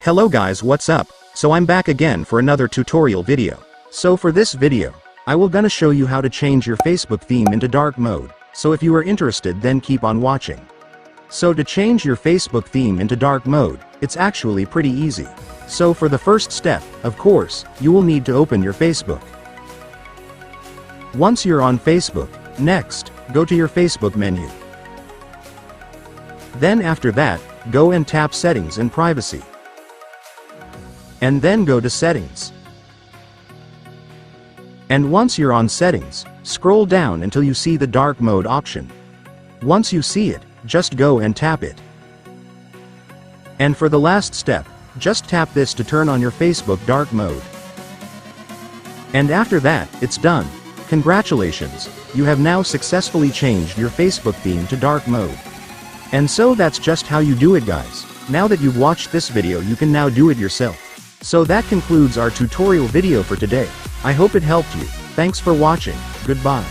Hello guys, what's up? So I'm back again for another tutorial video. So for this video, I will gonna show you how to change your Facebook theme into dark mode. So if you are interested, then keep on watching. So to change your Facebook theme into dark mode, it's actually pretty easy. So for the first step, of course, you will need to open your Facebook. Once you're on Facebook, next, go to your Facebook menu. Then after that, go and tap Settings and Privacy. And then go to Settings. And once you're on Settings, scroll down until you see the dark mode option. Once you see it, just go and tap it. And for the last step, just tap this to turn on your Facebook dark mode. And after that, it's done. Congratulations, you have now successfully changed your Facebook theme to dark mode. And so that's just how you do it, guys. Now that you've watched this video, you can now do it yourself. So that concludes our tutorial video for today. I hope it helped you. Thanks for watching. Goodbye.